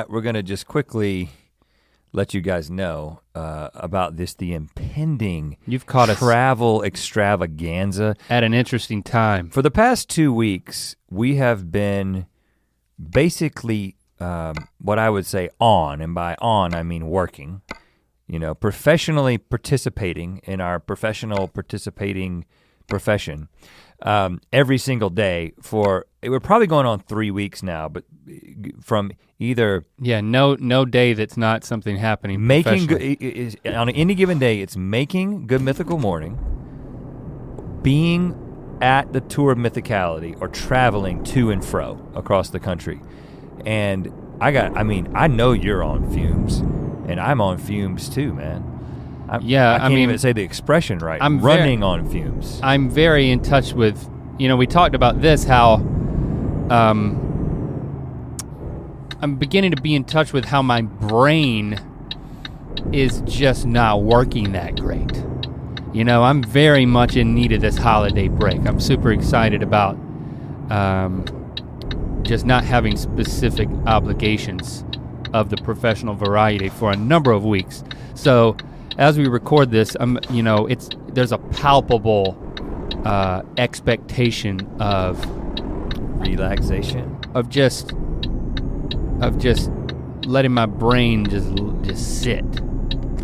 We're gonna just quickly let you guys know about the impending You've caught us travel extravaganza at an interesting time. For the past 2 weeks, we have been basically what I would say on, and by on I mean working, professionally participating in our professional participating profession every single day we're probably going on 3 weeks now, but from either no day that's not something happening. Making on any given day, it's making Good Mythical Morning, being at the tour of Mythicality, or traveling to and fro across the country. And I know you're on fumes, and I'm on fumes too, man. I can't even say the expression right. I'm running on fumes. I'm very in touch with, we talked about this, how I'm beginning to be in touch with how my brain is just not working that great. I'm very much in need of this holiday break. I'm super excited about just not having specific obligations of the professional variety for a number of weeks. So as we record this, there's a palpable expectation of relaxation, of just letting my brain just sit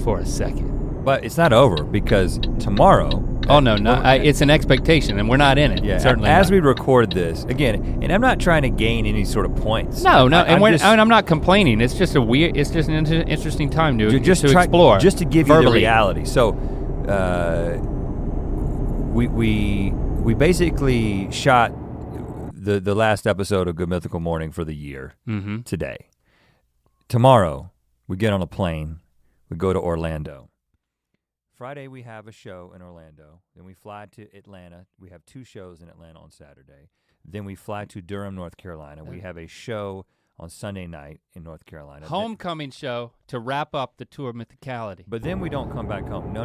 for a second. But it's not over, because tomorrow. Oh no, it's an expectation, and we're not in it. Yeah, certainly. As we record this again, and I'm not trying to gain any sort of points. No, I'm not complaining. It's just an interesting time to explore. Just to give verbally. You the reality. So, we basically shot the last episode of Good Mythical Morning for the year today. Tomorrow, we get on a plane, we go to Orlando. Friday, we have a show in Orlando. Then we fly to Atlanta. We have 2 shows in Atlanta on Saturday. Then we fly to Durham, North Carolina. We have a show on Sunday night in North Carolina. Homecoming show to wrap up the tour of Mythicality. But then we don't come back home. No.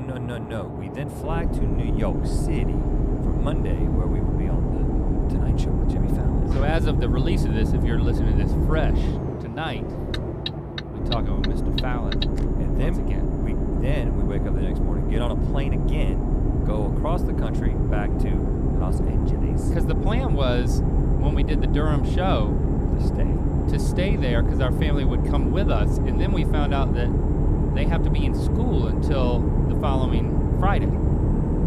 We then fly to New York City for Monday, where we will be on the Tonight Show with Jimmy Fallon. So as of the release of this, if you're listening to this fresh, tonight, we're talking with Mr. Fallon. And then we wake up the next morning, get on a plane again, go across the country back to Los Angeles. Because the plan was, when we did the Durham show, to stay there, because our family would come with us, and then we found out that they have to be in school until the following Friday.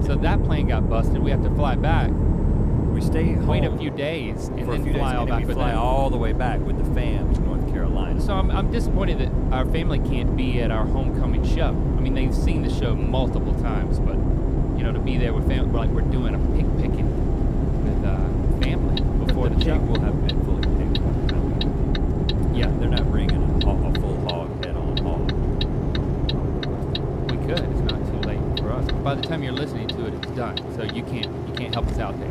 So that plane got busted. We have to fly back. We stay home, wait a few days, and then fly all back. We fly all the way back with the fam to North Carolina. So I'm disappointed that our family can't be at our homecoming show. I mean, they've seen the show multiple times, but to be there with family, we're doing a pig picking with family before the show. Will have been fully picked. Yeah, they're not bringing a full hog head on hog. We could. It's not too late for us. By the time you're listening to it, it's done. So you can't help us out there.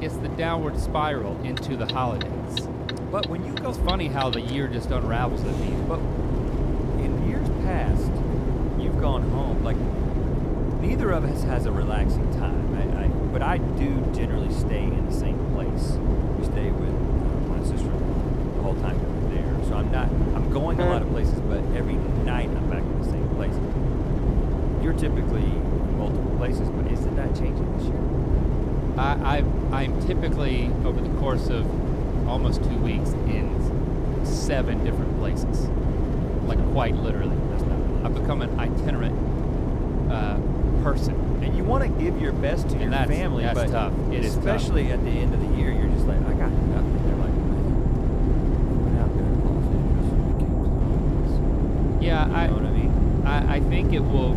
It's the downward spiral into the holidays. But when you go, it's funny how the year just unravels at me. But in years past, you've gone home. Like, neither of us has a relaxing time. But I do generally stay in the same place. We stay with my sister the whole time that we're there. So I'm going a lot of places, but every night I'm back in the same place. You're typically in multiple places, but isn't that changing this year? I'm typically, over the course of almost 2 weeks, in 7 different places. Quite literally. I've become an itinerant person. And you want to give your best to your family, that's but tough. It is especially tough. At the end of the year, you're just like, I got nothing. They're like, we went out there to Los Angeles and we came to the Yeah, you know what I mean? I think it will,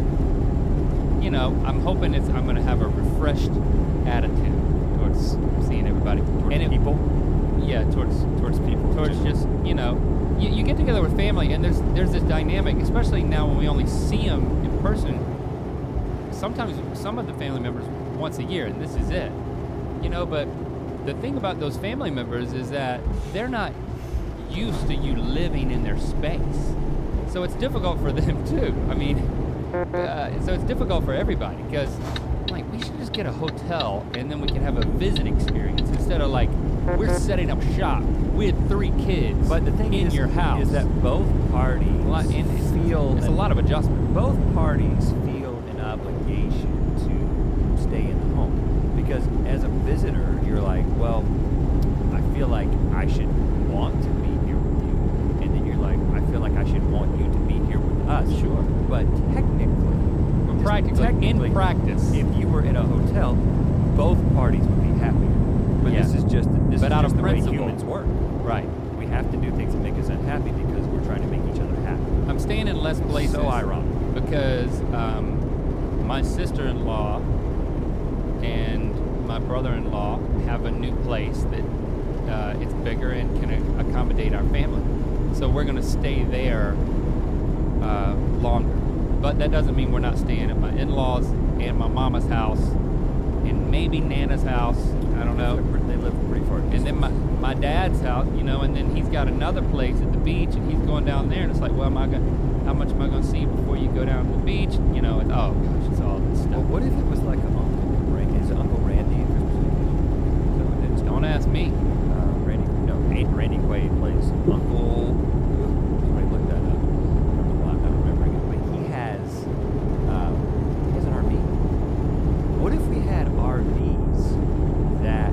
I'm hoping I'm going to have a refreshed attitude towards seeing everybody. Towards people? Yeah, towards people. Towards just, you get together with family, and there's this dynamic, especially now when we only see them in person. Sometimes some of the family members once a year, and this is it. But the thing about those family members is that they're not used to you living in their space. So it's difficult for them too. So it's difficult for everybody, because we should just get a hotel and then we can have a visit experience instead of we're setting up shop with 3 kids. But the thing in is, your house is that both parties feel it's a lot of adjustment. both parties feel an obligation to stay in the home, because as a visitor, you're like, well, I feel like I should want to be here with you, and then you're like, I feel like I should want you to be here with us. Sure. But technically, In practice, if you were in a hotel, both parties would be happier. But Yeah. this is just But out of the way principle. humans work. right. We have to do things that make us unhappy because we're trying to make each other happy. I'm staying in less places. So ironic. Because my sister-in-law and my brother-in-law have a new place that it's bigger and can accommodate our family. So we're gonna stay there longer. But that doesn't mean we're not staying at my in-laws and my mama's house and maybe Nana's house. I don't know. They live pretty far. And then my dad's house, you know, and then he's got another place at the beach, and he's going down there, and it's like, well, how much am I gonna see before you go down to the beach? You know, it's, oh gosh, it's all this stuff. Well, what if it was like an Uncle Randy? Is it Uncle Randy in Christmas Vacation? Is that what it is? Don't ask me. Randy Quaid plays Uncle. Somebody look that up. I don't know why I'm not remembering it, but he has an RV. What if we had RVs that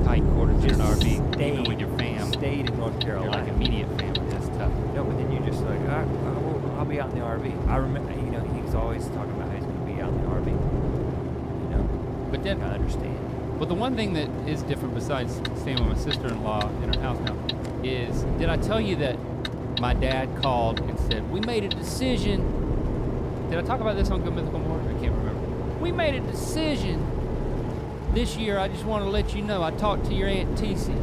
Tight quarters in just an RV, stayed, even with your fam. stayed in North You're Carolina? like immediate family. That's tough. No, but then you just like, I'll be out in the RV. I remember, you know, he's always talking about how he's going to be out in the RV. You know, But then, I understand. but the one thing that is different besides staying with my sister-in-law in her house now is, did I tell you that my dad called and said, we made a decision. Did I talk about this on Good Mythical Morning? I can't remember. We made a decision this year. I just want to let you know, I talked to your Aunt TC.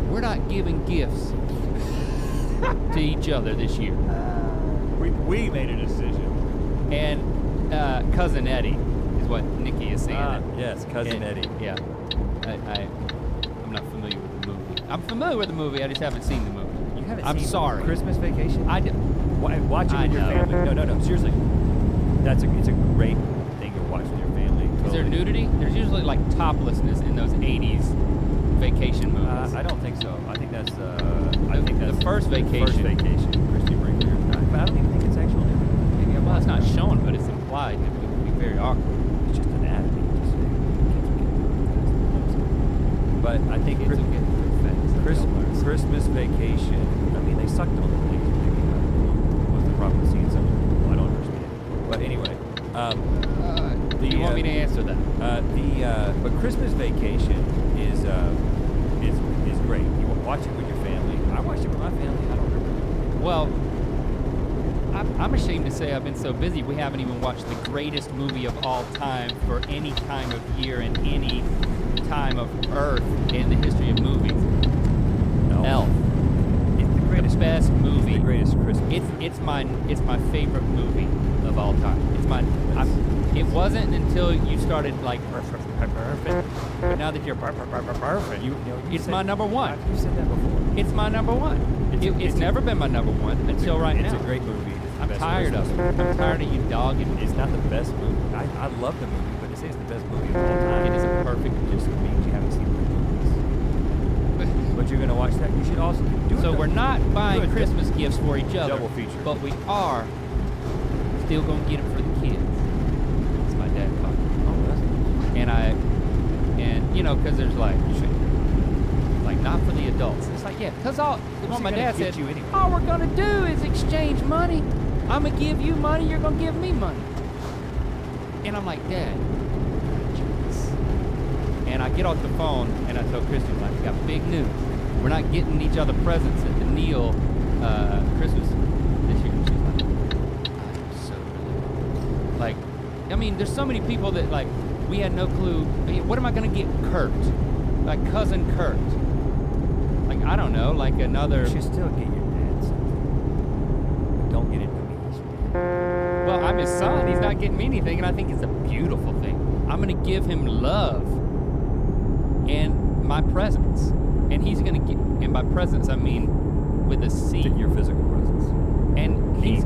We're not giving gifts to each other this year. We made a decision. And Cousin Eddie is what Nikki is saying. Yes, Cousin Eddie. Yeah. I'm not familiar with the movie. I'm familiar with the movie, I just haven't seen the movie. You haven't I'm seen sorry. Christmas Vacation? I do. Watch it I with your know. family. No, seriously. It's a great thing to watch with your family. Is there totally. nudity? There's usually like toplessness in those 80s vacation movies. I don't think so. I think that's the first Vacation. First Vacation. Christy Brinkley. But I don't even think it's actual nudity. Well, it's not shown, but it's implied. It would be very awkward. It's just anatomy. But I think Kids will get Christmas Vacation. I mean, they sucked on the things. What's the problem with seeing something? I don't understand. But anyway, you want me to answer that? but Christmas Vacation is great. You watch it with your family. I watched it with my family. I don't remember. Well, I'm ashamed to say I've been so busy we haven't even watched the greatest movie of all time for any time of year and any time of Earth in the history of movies. No. Elf. It's the greatest Best movie. The greatest Christmas. It's my favorite movie of all time. It wasn't until you started like perfect. But now that you're perfect, it's my number one. You said that before. It's my number one. It's never been my number one until right now. It's a great movie. It's the I'm best tired of Christmas. it. I'm tired of you dogging me. It's not the best movie. I love the movie, but to say it's the best movie of all time, It isn't perfect. It just means you haven't seen the movies. But you're gonna watch that. You should also do it. So we're not buying Do it. Christmas gifts for each other. Double feature. But we are still gonna get them for the kids. That's my dad talking. Oh, that's And you know, because there's like not for the adults. It's like, yeah, because what my dad said, you anyway? all we're gonna do is exchange money. I'm gonna give you money, you're gonna give me money. And I'm like, Dad, Jesus. And I get off the phone and I tell Kristen, like, we got big news. We're not getting each other presents at the Neil Christmas this year. She's like, I'm so relieved. Like, I mean, there's so many people that like we had no clue. What am I gonna get Kurt? Like cousin Kurt. Like, I don't know, like another. You should still get your dad something. Don't get it to me this week. Well, I'm his son. He's not getting me anything, and I think it's a beautiful thing. I'm gonna give him love and my presence, and he's gonna get. And by presence, I mean with a C. Your physical presence. And he's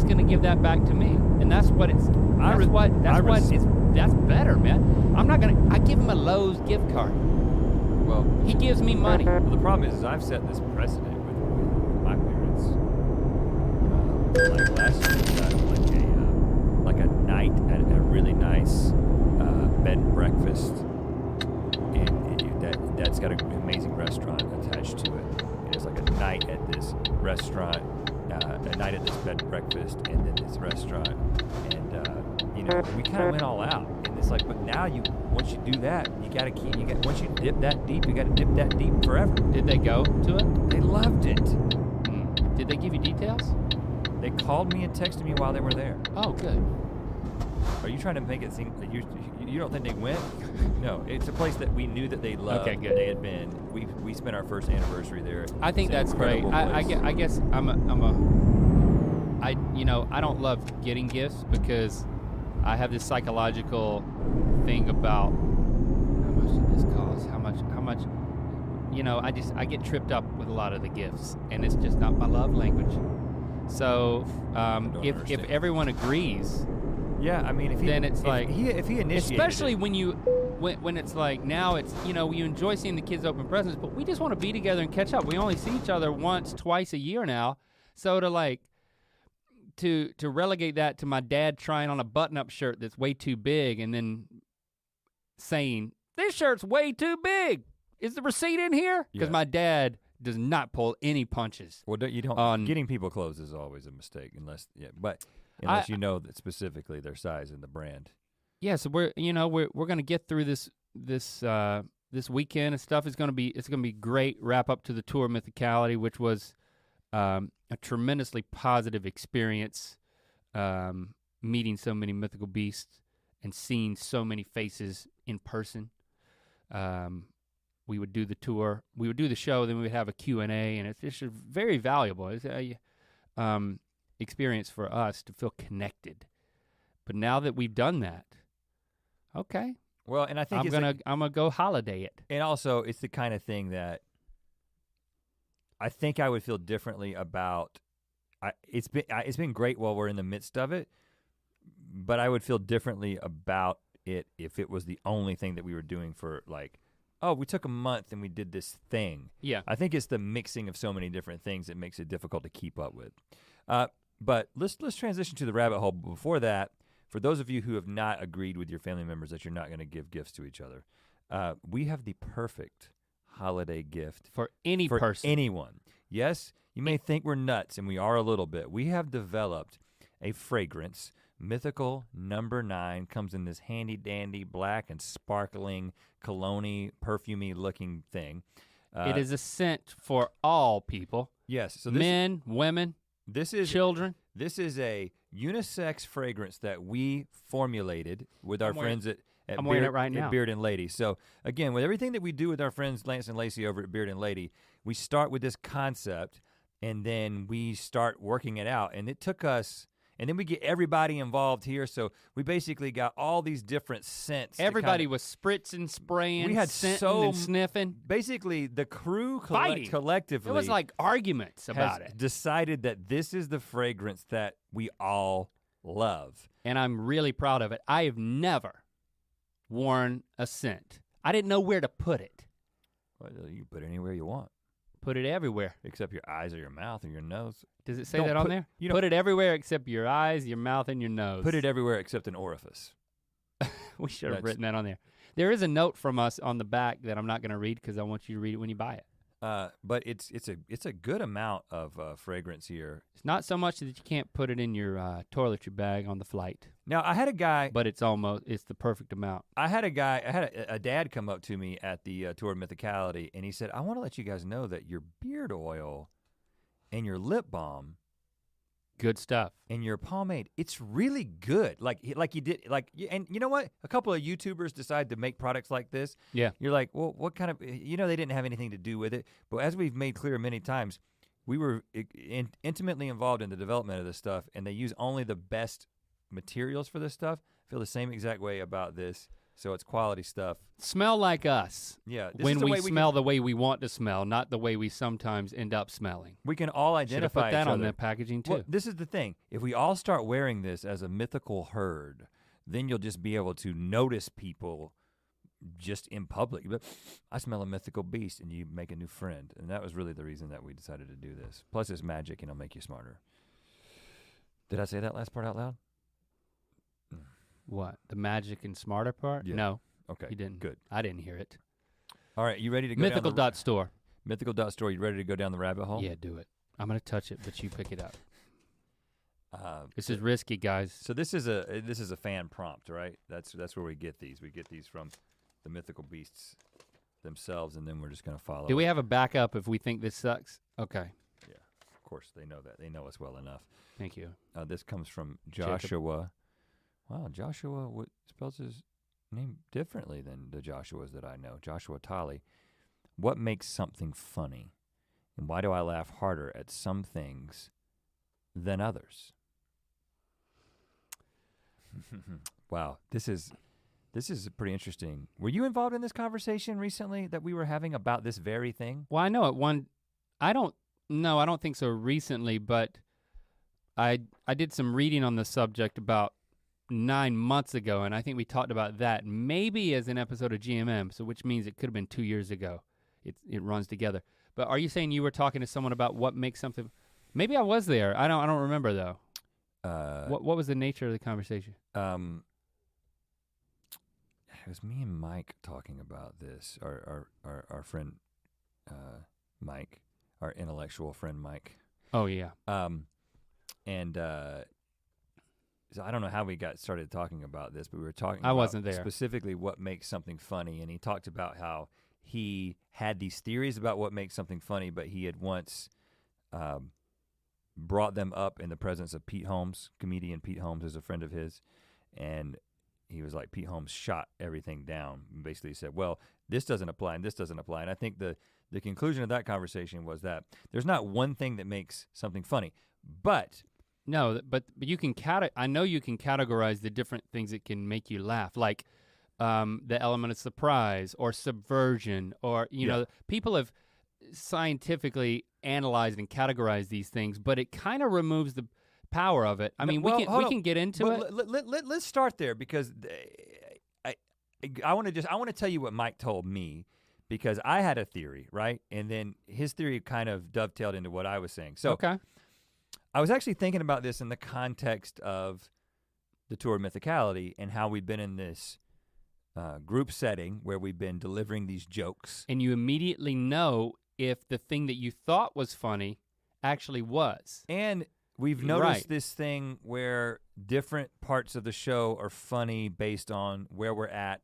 gonna give that back to me, and that's what it's. That's better, man. I give him a Lowe's gift card. Well, He gives me money. well, the problem is I've set this precedent with my parents. Like last year, we got like a night at a really nice bed and breakfast, and that's got an amazing restaurant attached to it. And it's like a night at this restaurant, a night at this bed and breakfast, and then this restaurant, and we kind of went all out. And it's like, but now once you do that, once you dip that deep, you got to dip that deep forever. Did they go to it? They loved it. Did they give you details? They called me and texted me while they were there. Oh, good. Are you trying to make it seem like you don't think they went? No, it's a place that we knew that they loved. Okay, good. They had been. We spent our first anniversary there. I think that's great. I guess I don't love getting gifts because I have this psychological thing about how much did this cost? How much? I get tripped up with a lot of the gifts, and it's just not my love language. So if everyone agrees, yeah, I mean, if he initiated, especially when it's like now it's you enjoy seeing the kids open presents, but we just want to be together and catch up. We only see each other once, twice a year now, so to relegate that to my dad trying on a button-up shirt that's way too big and then saying this shirt's way too big. Is the receipt in here? Because my dad does not pull any punches. Well, getting people clothes is always a mistake unless you know that specifically their size and the brand. Yeah, so we're gonna get through this weekend and stuff. It's gonna be great wrap up to the tour Mythicality, which was a tremendously positive experience, meeting so many mythical beasts and seeing so many faces in person. We would do the tour, we would do the show, then we would have a Q&A, and it's just very valuable. It's a experience for us to feel connected. But now that we've done that, okay. Well, and I think I'm gonna go holiday it. And also, it's the kind of thing that I think I would feel differently about. It's been great while we're in the midst of it, but I would feel differently about it if it was the only thing that we were doing for we took a month and we did this thing. Yeah. I think it's the mixing of so many different things that makes it difficult to keep up with. But let's transition to the rabbit hole. Before that, for those of you who have not agreed with your family members that you're not gonna give gifts to each other, we have the perfect holiday gift. For anyone. Yes, you may think we're nuts, and we are a little bit. We have developed a fragrance, Mythical number 9, comes in this handy dandy black and sparkling cologne-y, perfumey looking thing. It is a scent for all people. Yes, so men, women, children. This is a unisex fragrance that we formulated with our friends at I'm wearing it right now. Beard and Lady. So again, with everything that we do with our friends Lance and Lacey over at Beard and Lady, we start with this concept and then we start working it out. And it took us, and then we get everybody involved here. So we basically got all these different scents. Everybody was spritzing, spraying, we had and sniffing. Basically the crew collectively. It was like arguments about it. Decided that this is the fragrance that we all love. And I'm really proud of it. I have never worn a scent. I didn't know where to put it. Well, you can put it anywhere you want. Put it everywhere. Except your eyes or your mouth or your nose. Does it say that on there? Put it everywhere except your eyes, your mouth, and your nose. Put it everywhere except an orifice. We should have written that on there. There is a note from us on the back that I'm not gonna read because I want you to read it when you buy it. But it's a good amount of fragrance here. It's not so much that you can't put it in your toiletry bag on the flight. Now I had a guy, but it's the perfect amount. I had a dad come up to me at the tour of Mythicality, and he said, "I want to let you guys know that your beard oil and your lip balm, good stuff, and your pomade, it's really good. Like you did, and you know what? A couple of YouTubers decide to make products like this. Yeah, you're like, well, what kind of? They didn't have anything to do with it, but as we've made clear many times, we were intimately involved in the development of this stuff, and they use only the best materials for this stuff. I feel the same exact way about this. So it's quality stuff. Smell like us. Yeah. When we smell the way we want to smell, not the way we sometimes end up smelling. We can all identify each other. Put that on the packaging too. Well, this is the thing. If we all start wearing this as a mythical herd, then you'll just be able to notice people just in public. But I smell a mythical beast, and you make a new friend. And that was really the reason that we decided to do this. Plus it's magic and it'll make you smarter. Did I say that last part out loud? What, the magic and smarter part? Yeah. No. Okay, You didn't. good. I didn't hear it. All right, you ready to go Mythical.store. Mythical.store, you ready to go down the rabbit hole? Yeah, do it. I'm gonna touch it, but you pick it up. This is risky, guys. So this is a fan prompt, right? That's where we get these. We get these from the mythical beasts themselves, and then we're just gonna follow. Do we have a backup if we think this sucks? Okay. Yeah, of course they know that. They know us well enough. Thank you. This comes from Joshua. Wow, Joshua spells his name differently than the Joshuas that I know. Joshua Tolley. What makes something funny? And why do I laugh harder at some things than others? Wow, this is pretty interesting. Were you involved in this conversation recently that we were having about this very thing? Well, I know I don't think so recently, but I did some reading on the subject about 9 months ago, and I think we talked about that maybe as an episode of GMM, so which means it could have been 2 years ago. It runs together. But are you saying you were talking to someone about what makes something? Maybe I was there. I don't remember though. What was the nature of the conversation? It was me and Mike talking about this. Our friend Mike, our intellectual friend Mike. Oh yeah. So I don't know how we got started talking about this, but we were talking I about wasn't there. Specifically what makes something funny, and he talked about how he had these theories about what makes something funny, but he had once brought them up in the presence of Pete Holmes. Comedian Pete Holmes is a friend of his, and he was like, Pete Holmes shot everything down and basically said, well, this doesn't apply and this doesn't apply. And I think the conclusion of that conversation was that there's not one thing that makes something funny, but no, but you can I know you can categorize the different things that can make you laugh, like the element of surprise or subversion, or you know, people have scientifically analyzed and categorized these things, but it kind of removes the power of it. I mean, we can get into it. Let's start there because I want to tell you what Mike told me, because I had a theory, right? And then his theory kind of dovetailed into what I was saying. So okay. I was actually thinking about this in the context of the tour of Mythicality and how we've been in this group setting where we've been delivering these jokes. And you immediately know if the thing that you thought was funny actually was. And we've noticed this thing where different parts of the show are funny based on where we're at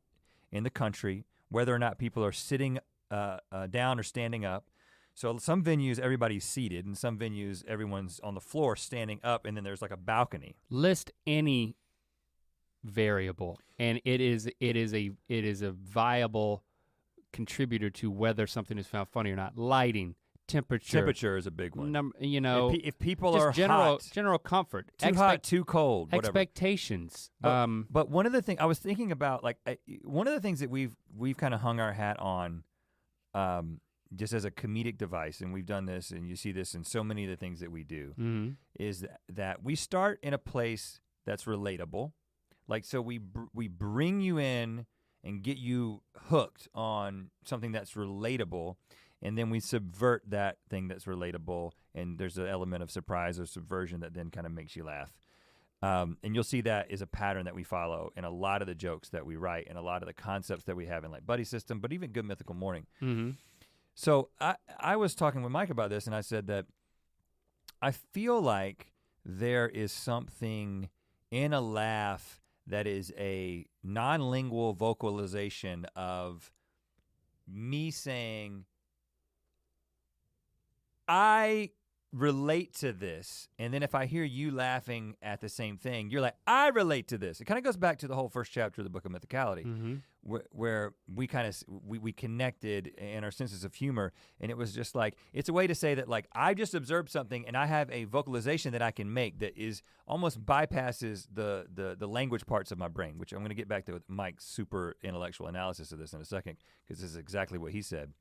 in the country, whether or not people are sitting down or standing up. So some venues, everybody's seated, and some venues, everyone's on the floor standing up, and then there's like a balcony. List any variable, and it is a viable contributor to whether something is found funny or not. Lighting, temperature. Temperature is a big one. If people are general comfort. Too hot, too cold, whatever. Expectations. But one of the things I was thinking about, one of the things that we've kind of hung our hat on, just as a comedic device, and we've done this, and you see this in so many of the things that we do, is that we start in a place that's relatable. Like, so we bring you in and get you hooked on something that's relatable, and then we subvert that thing that's relatable, and there's an element of surprise or subversion that then kind of makes you laugh. And you'll see that is a pattern that we follow in a lot of the jokes that we write and a lot of the concepts that we have in like Buddy System, but even Good Mythical Morning. So I was talking with Mike about this, and I said that I feel like there is something in a laugh that is a non-lingual vocalization of me saying, I relate to this, and then if I hear you laughing at the same thing, you're like, I relate to this. It kind of goes back to the whole first chapter of the Book of Mythicality, where we kind of, we connected in our senses of humor, and it was just like, it's a way to say that like, I just observed something and I have a vocalization that I can make that is almost bypasses the language parts of my brain, which I'm gonna get back to Mike's super intellectual analysis of this in a second, because this is exactly what he said.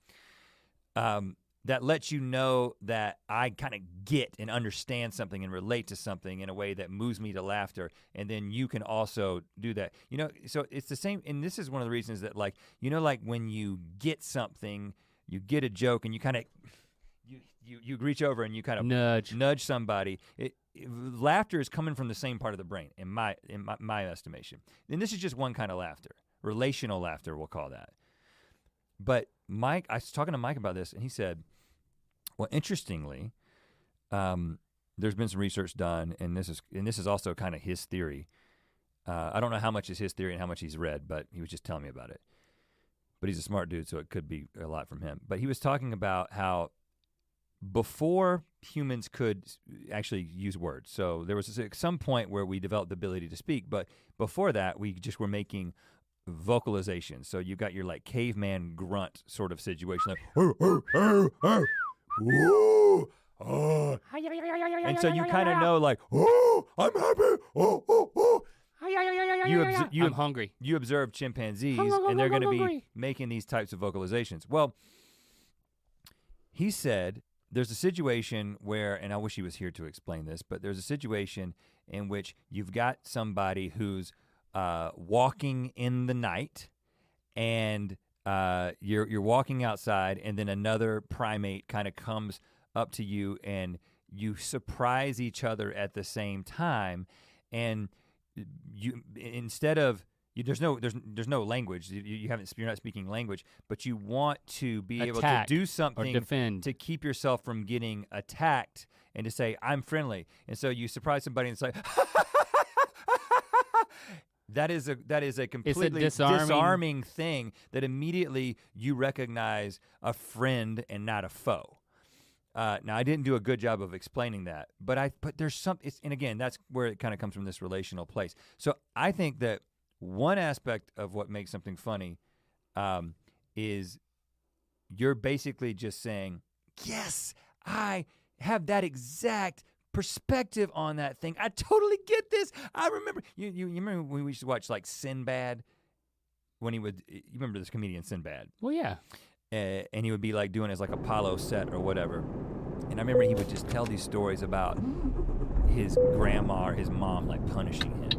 that lets you know that I kind of get and understand something and relate to something in a way that moves me to laughter. And then you can also do that. You know, so it's the same, and this is one of the reasons that like, you know, like when you get something, you get a joke and you kind of, you reach over and you kind of nudge somebody. Laughter is coming from the same part of the brain in my estimation. And this is just one kind of laughter, relational laughter, we'll call that. But Mike, I was talking to Mike about this and he said, well, interestingly, there's been some research done and this is also kind of his theory. I don't know how much is his theory and how much he's read, but he was just telling me about it. But he's a smart dude, so it could be a lot from him. But he was talking about how before humans could actually use words, so there was some point where we developed the ability to speak, but before that we just were making vocalizations. So you got your like caveman grunt sort of situation, like and so you kind of know like, oh, I'm happy, oh. I'm hungry. You observe chimpanzees and they're gonna be making these types of vocalizations. Well, he said there's a situation where, and I wish he was here to explain this, but there's a situation in which you've got somebody who's walking in the night and you're walking outside and then another primate kind of comes up to you and you surprise each other at the same time, and you instead of there's no language. You're not speaking language, but you want to be able to do something or defend to keep yourself from getting attacked and to say I'm friendly. And so you surprise somebody and it's like that is a completely disarming thing that immediately you recognize a friend and not a foe. Now I didn't do a good job of explaining that, but there's and again, that's where it kind of comes from, this relational place. So I think that one aspect of what makes something funny is you're basically just saying, yes, I have that exact perspective on that thing. I totally get this. I remember, you remember when we used to watch like Sinbad, when you remember this comedian Sinbad? Well, yeah. And he would be like doing his like Apollo set or whatever. And I remember he would just tell these stories about his grandma or his mom like punishing him.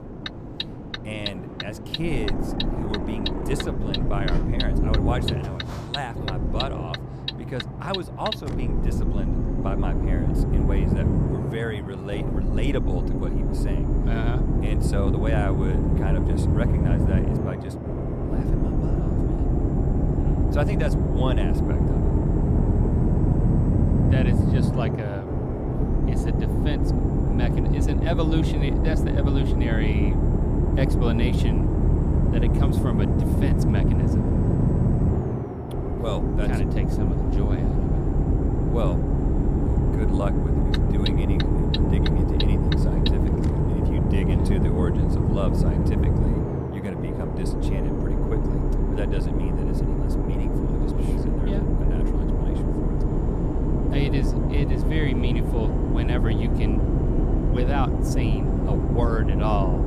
And as kids who were being disciplined by our parents, I would watch that and I would laugh my butt off because I was also being disciplined by my parents in ways that were very relatable to what he was saying. Uh-huh. And so the way I would kind of just recognize that is by just laughing my butt off, man. So I think that's one aspect of it. That is just like it's a defense mechanism. It's an evolutionary, that's the evolutionary explanation that it comes from a defense mechanism. Well, that kind of takes some of the joy out of it. Well, good luck with doing anything, digging into anything scientifically. And if you dig into the origins of love scientifically, you're going to become disenchanted pretty quickly. But that doesn't mean that it's any less meaningful. It just means that there's a natural explanation for it. It is very meaningful whenever you can, without saying a word at all,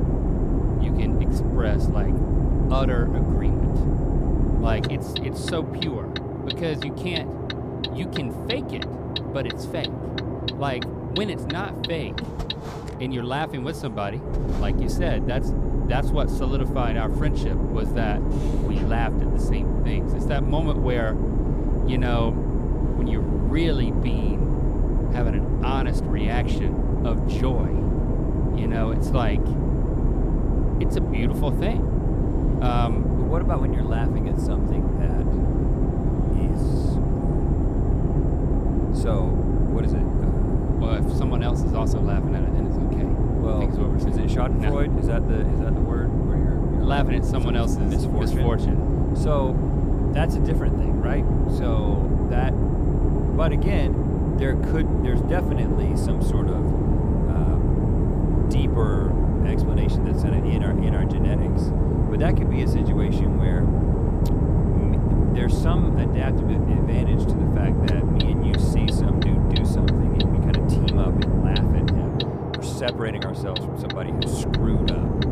you can express like utter agreement. Like it's so pure because you can fake it, but it's fake. Like when it's not fake and you're laughing with somebody, like you said, that's what solidified our friendship, was that we laughed at the same things. It's that moment where, you know, when you're really having an honest reaction of joy, you know, it's like, it's a beautiful thing. But what about when you're laughing at something that is, so what is it? Well, if someone else is also laughing at it, then it's okay. Well, is it Schadenfreude? No. Is that the word where you're laughing at someone else's misfortune? So that's a different thing, right? So that, but again, there's definitely some sort of deeper explanation that's in our genetics, but that could be a situation where there's some adaptive advantage to the fact that me and you see some dude do something and we kind of team up and laugh at him. We're separating ourselves from somebody who's screwed up,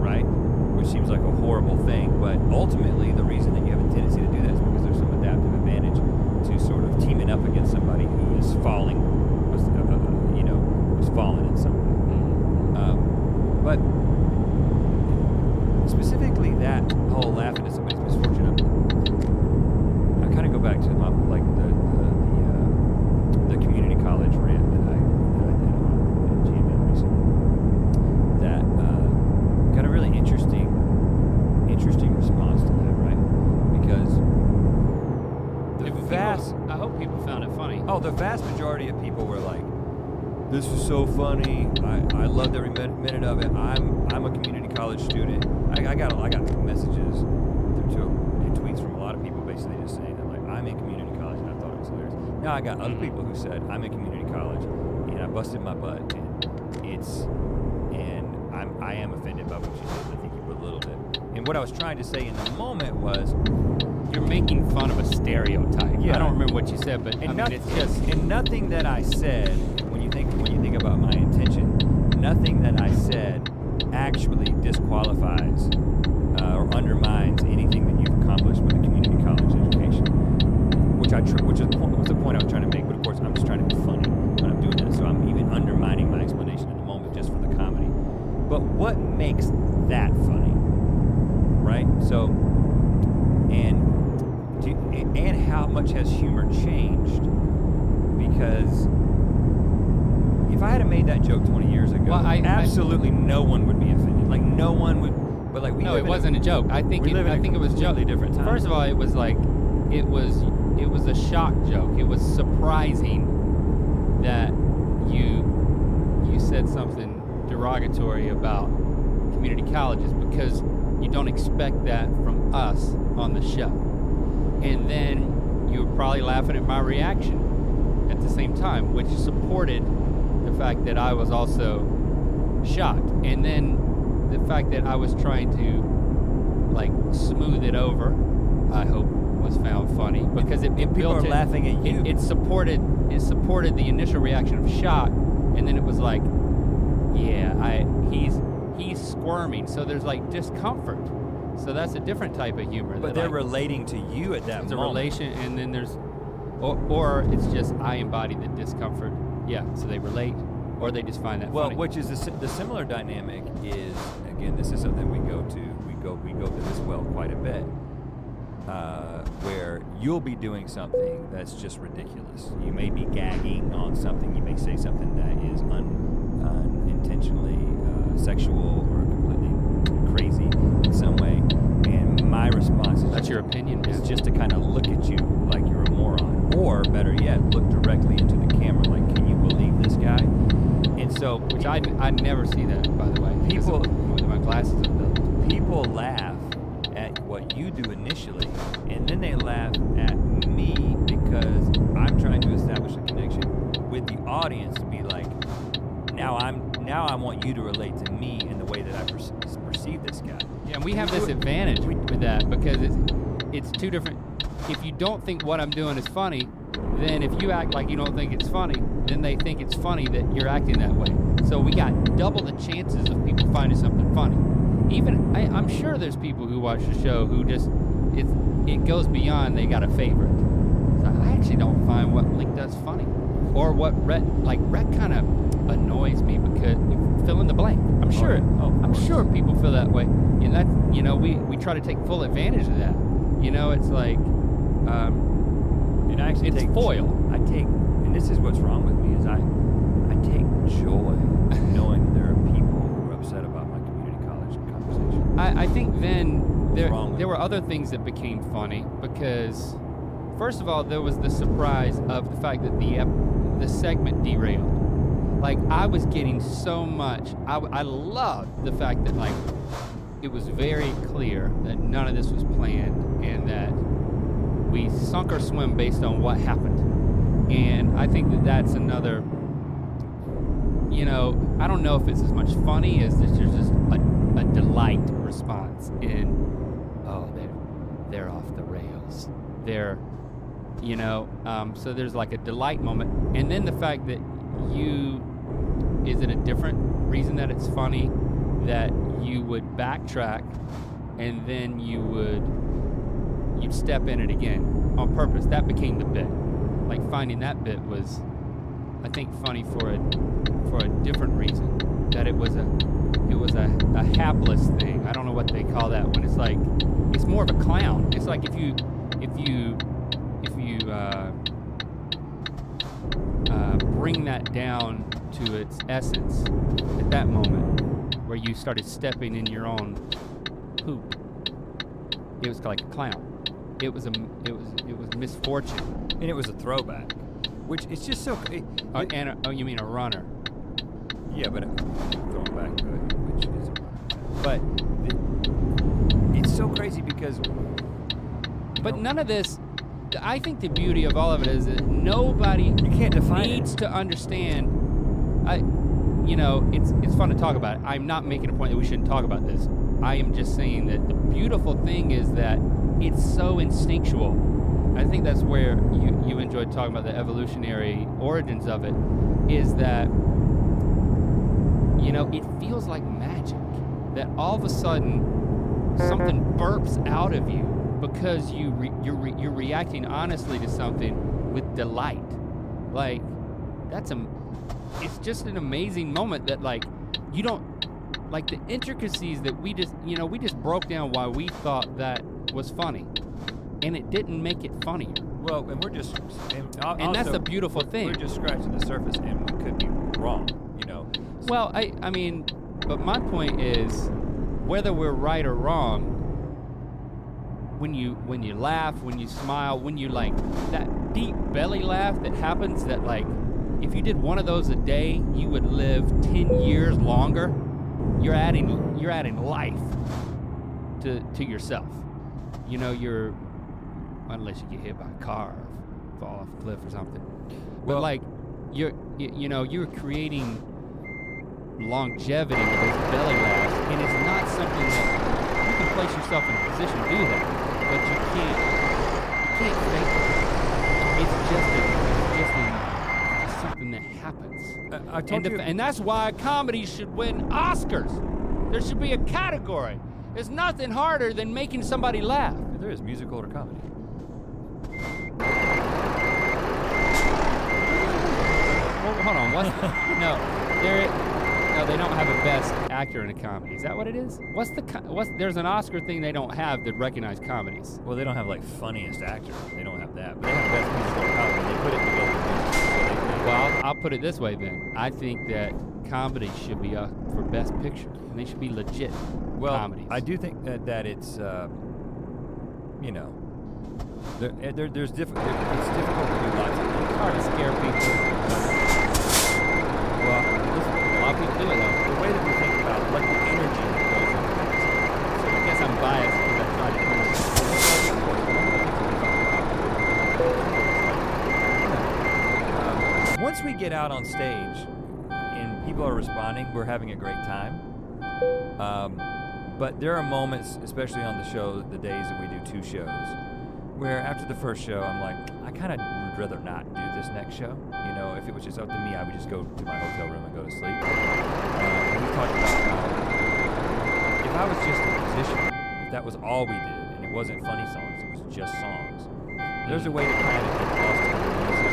right? Which seems like a horrible thing, but ultimately the reason that you have a tendency to do that is because there's some adaptive advantage to sort of teaming up against But specifically that whole laughing at somebody's misfortune, I kind of go back to my, like the community college rant that I did on GMM recently. That got a really interesting response to that, right? Because I hope people found it funny. Oh, the vast majority of people were like, "This is so funny. I loved every minute of it. I'm a community college student." I got messages and tweets from a lot of people basically just saying that, like, I'm in community college and I thought it was hilarious. Now I got other people who said, I'm in community college and I busted my butt and I am offended by what you said. I think you belittled it. And what I was trying to say in the moment was, you're making fun of a stereotype. Yeah. I don't remember what you said, but it's just and nothing that I said, when you think about my intention, nothing that I said actually disqualifies or undermines anything that you've accomplished with a community college education, which was the point I was trying to make. But of course, I'm just trying to be funny when I'm doing that, so I'm even undermining my explanation in the moment just for the comedy. But what makes that funny, right? So, and how much has humor changed? Because if I had made that joke 20 years ago, absolutely no one would be offended. Like, no one would. But like, it wasn't a joke. I think it was a totally different time. First of all, it was like, it was a shock joke. It was surprising that you said something derogatory about community colleges, because you don't expect that from us on the show. And then you were probably laughing at my reaction at the same time, which supported the fact that I was also shocked. And then the fact that I was trying to, like, smooth it over, I hope was found funny, because it people built are laughing at you. It supported the initial reaction of shock, and then it was like, yeah, he's squirming, so there's like discomfort. So that's a different type of humor. But they're relating to you at that moment. It's a relation, and then there's, or it's just I embody the discomfort. Yeah, so they relate, or they just find that funny. Well, which is the similar dynamic is, again, this is something we go to this well quite a bit, where you'll be doing something that's just ridiculous. You may be gagging on something. You may say something that is unintentionally sexual or completely crazy in some way, and my response is, that's your opinion, is just to kind of look at you like you're a moron, or better yet, look directly into the camera like, can you believe this guy? And so, which I never see that, by the way. People with my glasses on. People laugh at what you do initially, and then they laugh at me because I'm trying to establish a connection with the audience to be like, now I want you to relate to me in the way that I perceive this guy. Yeah, and we have this advantage with that, because it's two different. If you don't think what I'm doing is funny, then if you act like you don't think it's funny, then they think it's funny that you're acting that way. So we got double the chances of people finding something funny. Even I'm sure there's people who watch the show who just it goes beyond they got a favorite. So I actually don't find what Link does funny, or what Rhett kind of annoys me, because fill in the blank. I'm sure sure people feel that way, and that's, you know, we try to take full advantage of that. You know, it's like and I actually it's foil. And this is what's wrong with me, is I take joy knowing that there are people who are upset about my community college conversation. I think then there were other things that became funny, because first of all, there was the surprise of the fact that the segment derailed. Like, I was getting so much, I loved the fact that, like, it was very clear that none of this was planned, and that we sunk or swim based on what happened. And I think that that's another, you know, I don't know if it's as much funny as there's just a delight response in, oh, they're off the rails. They're, you know, so there's like a delight moment. And then the fact that is it a different reason that it's funny, that you would backtrack and then you'd step in it again on purpose? That became the bit. Like, finding that bit was, I think, funny for a different reason. That it was a hapless thing. I don't know what they call that when it's like, it's more of a clown. It's like if you bring that down to its essence at that moment where you started stepping in your own poop, it was like a clown. It was misfortune. And it was a throwback, which is just so. You mean a runner? Yeah, but going back to it, which is, but it's so crazy because. But none of this. I think the beauty of all of it is that nobody you can't define needs to understand. It's fun to talk about it. I'm not making a point that we shouldn't talk about this. I am just saying that the beautiful thing is that it's so instinctual. I think that's where you enjoyed talking about the evolutionary origins of it, is that, it feels like magic, that all of a sudden something burps out of you because you're reacting honestly to something with delight. Like, it's just an amazing moment that, like, you don't, like, the intricacies that we just broke down why we thought that was funny, and it didn't make it funnier. Well, and we're just, and that's the beautiful thing. We're just scratching the surface, and we could be wrong, Well, I mean, but my point is, whether we're right or wrong, when you laugh, when you smile, when you, like, that deep belly laugh that happens, that, like, if you did one of those a day, you would live 10 years longer. You're adding life to yourself. Unless you get hit by a car or fall off a cliff or something. But, like, you're creating longevity with those belly laughs, and it's not something that you can place yourself in a position to do that, but you can't fake it. It's just something that happens. And that's why comedy should win Oscars. There should be a category. There's nothing harder than making somebody laugh. There is musical or comedy. Well, hold on. No, they don't have a best actor in a comedy. Is that what it is? There's an Oscar thing they don't have that recognize comedies. Well, they don't have, like, funniest actor. They don't have that. But they have best musical or comedy. They put it together. Well, I'll put it this way then. I think that comedy should be up for best picture, and they should be legit comedies. I do think that it's, there's difficult. It's difficult to do lots of things. It's hard to scare people. Well, a lot of people do it though. The way that we think about, like, the energy that goes into it. So I guess I'm biased because I try to do it. Once we get out on stage and people are responding, we're having a great time. But there are moments, especially on the show, the days that we do 2 shows, where after the first show, I'm like, I kind of would rather not do this next show. If it was just up to me, I would just go to my hotel room and go to sleep. And we talked about how if I was just a musician, if that was all we did, and it wasn't funny songs, it was just songs, there's a way to kind of get lost in the music,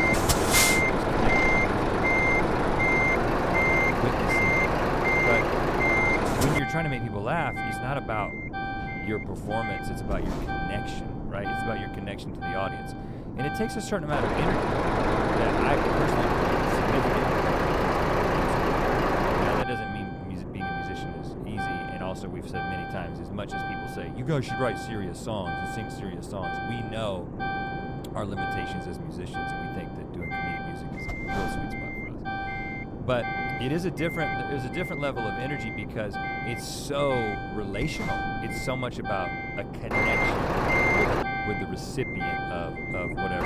witnessing it. But when you're trying to make people laugh, it's not about your performance, it's about your connection, right? It's about your connection to the audience. And it takes a certain amount of energy that I personally think is significant. Now, that doesn't mean being a musician is easy, and also we've said many times, as much as people say, you guys should write serious songs and sing serious songs, we know our limitations as musicians, and we think that doing comedic music is a real sweet spot for us. But there's a different level of energy because it's so relational. It's so much about a connection with the recipient of whatever.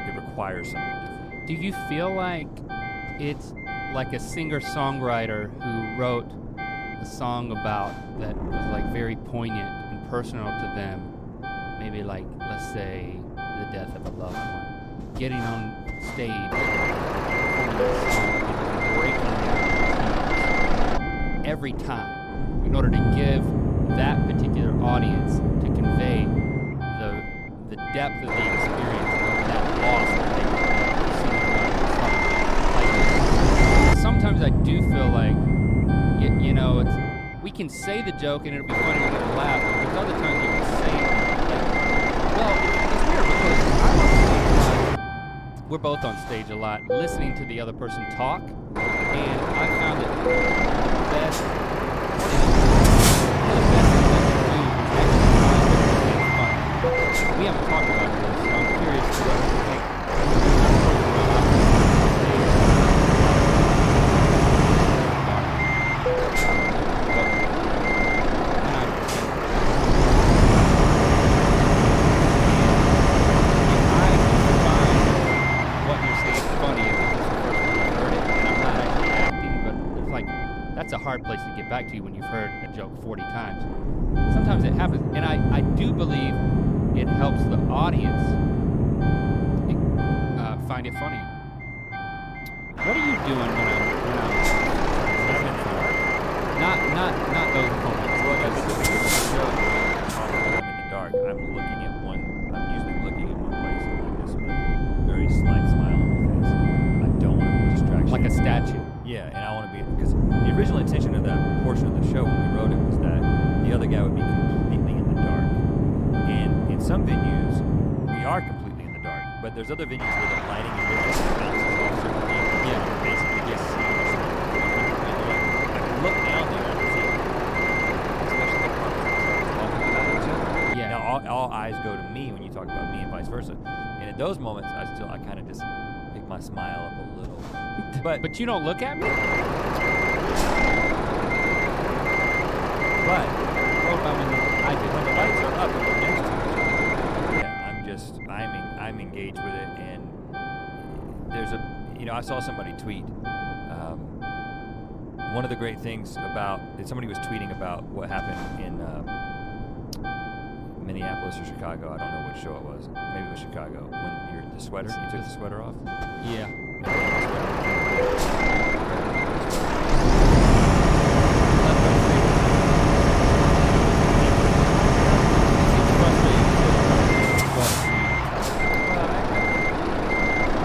It requires something different. Do you feel like it's like a singer-songwriter who wrote a song about that was, like, very poignant and personal to them? Maybe, like, let's say the death of a loved one. Getting on stage, performing that song, and breaking down every time in order to give that particular audience to convey the depth of the experience of that loss that they see. Like, sometimes I can say the joke and it'll be funny and it'll laugh. But there's other times you can say it. Well, it's weird because I'm on stage a lot. We're both on stage a lot, listening to the other person talk, and I found it the best. We haven't talked about this, so I'm curious to what you think. That's a hard place to get back to when you've heard a joke 40 times. Sometimes it happens, and I do believe it helps the audience find it funny. What are you doing when I'm I'm in the dark. not those moments? Well, that's the show. I'm in the dark. I'm usually looking at one place like this with a very slight smile on my face. I don't want to be distracted. Like a statue. Yeah, and I want to be, because the original intention of that portion of the show when we wrote it was that the other guy would be completely in the dark. And in some venues, we are completely in the dark, but there's other venues where the lighting and bounces off certain people. Yeah, basically just see us. I can look down there and see it. Especially the part where we're talking about each other. Yeah. Now all eyes go to me when you talk about me and vice versa. And at those moments, I kind of just pick my smile up a little. But you don't look at me? But What about when I do? when the lights are up and we're next to each other, yeah, I'm engaged with it, and there's I saw somebody tweet. One of the great things about somebody was tweeting about what happened in Minneapolis or Chicago. I don't know which show it was. Maybe it was Chicago. When you're the sweater, you took the sweater off. Yeah.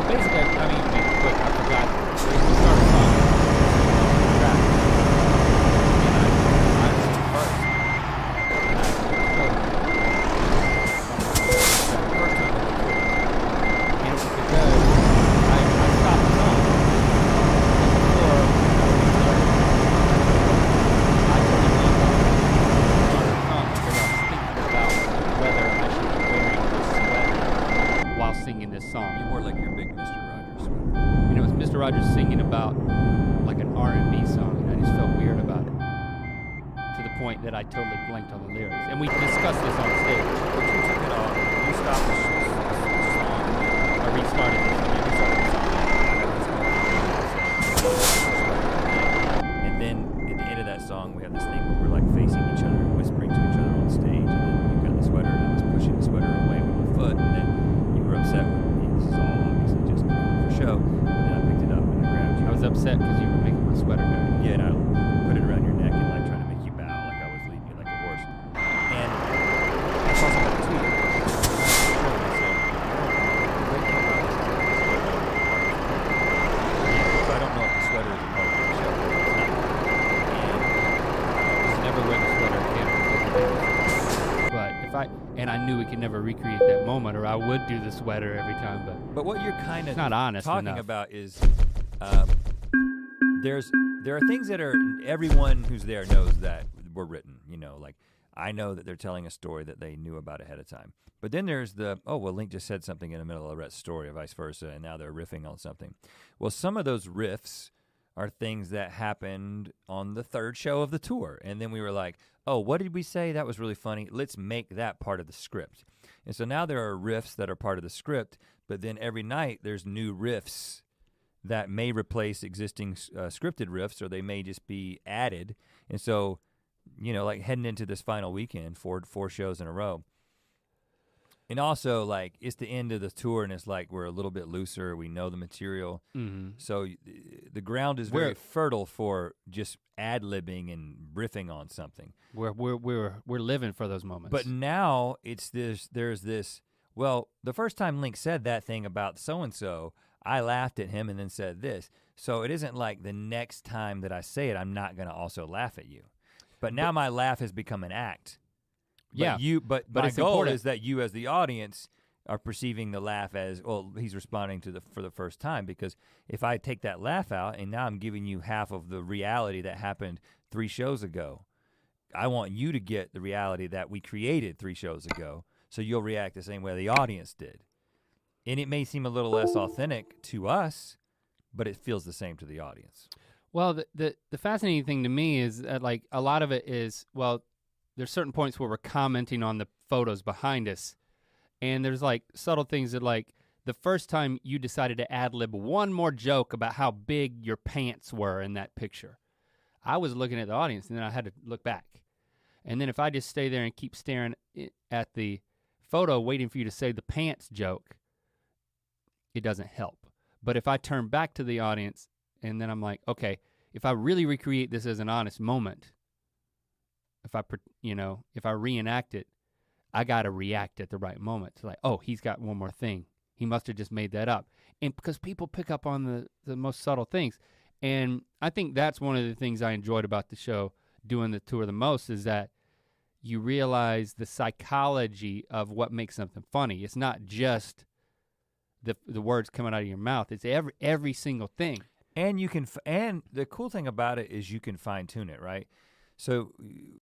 Basically, I mean, to make it quick, I forgot. We started a song. I was first. And it was because I stopped the song. Before I totally blanked on the song because I was thinking about whether I should be wearing this sweater while singing this song. You wore like your big Mr. Rogers sweater. And it was Mr. Rogers singing about like an R&B song, and I just felt weird about it. To the point that I totally blanked on the lyrics. And we discussed this on stage. But you took it off. You stopped the song. I restarted this. And then at the end of that song, we have this thing where we're like facing each other and whispering to each other on stage. And then you've got the sweater, and I was pushing the sweater away with my foot. And then you were upset with me. This is all obviously just for show. And then I picked it up and I grabbed you. I was upset because you were making my sweater dirty. Yeah, and I put it around your neck and like trying to make you bow like I was leading you like a horse. And I saw somebody tweet. So I don't know if the sweater is a part of the show. It's not. Just never wear the sweater again. But and I knew we could never recreate that moment, or I would do the sweater every time. But what you're kind of not honest talking enough. about is there are things that are everyone who's there knows that were written. Like I know that they're telling a story that they knew about ahead of time. But then there's Link just said something in the middle of Rhett's story, or vice versa, and now they're riffing on something. Well, some of those riffs are things that happened on the third show of the tour. And then we were like, oh, what did we say? That was really funny. Let's make that part of the script. And so now there are riffs that are part of the script, but then every night there's new riffs that may replace existing scripted riffs, or they may just be added. And so, like heading into this final weekend, four shows in a row. And also, like, it's the end of the tour, and it's like we're a little bit looser. We know the material. Mm-hmm. So the ground is very fertile for just ad-libbing and riffing on something. We're living for those moments. But now there's this, well, the first time Link said that thing about so-and-so, I laughed at him and then said this. So it isn't like the next time that I say it, I'm not gonna also laugh at you. But now my laugh has become an act. Yeah. But my goal is that you as the audience are perceiving the laugh as, well, he's responding for the first time, because if I take that laugh out and now I'm giving you half of the reality that happened 3 shows ago, I want you to get the reality that we created 3 shows ago, so you'll react the same way the audience did. And it may seem a little less authentic to us, but it feels the same to the audience. Well, the fascinating thing to me is that like a lot of it is, well, there's certain points where we're commenting on the photos behind us, and there's like subtle things that like the first time you decided to ad-lib one more joke about how big your pants were in that picture. I was looking at the audience and then I had to look back. And then if I just stay there and keep staring at the photo waiting for you to say the pants joke, it doesn't help. But if I turn back to the audience and then I'm like, okay, if I really recreate this as an honest moment, if I reenact it, I gotta react at the right moment. It's like, oh, he's got one more thing. He must have just made that up. And because people pick up on the most subtle things. And I think that's one of the things I enjoyed about the show, doing the tour the most, is that you realize the psychology of what makes something funny. It's not just the words coming out of your mouth, it's every single thing. And you can, and the cool thing about it is you can fine tune it, right? So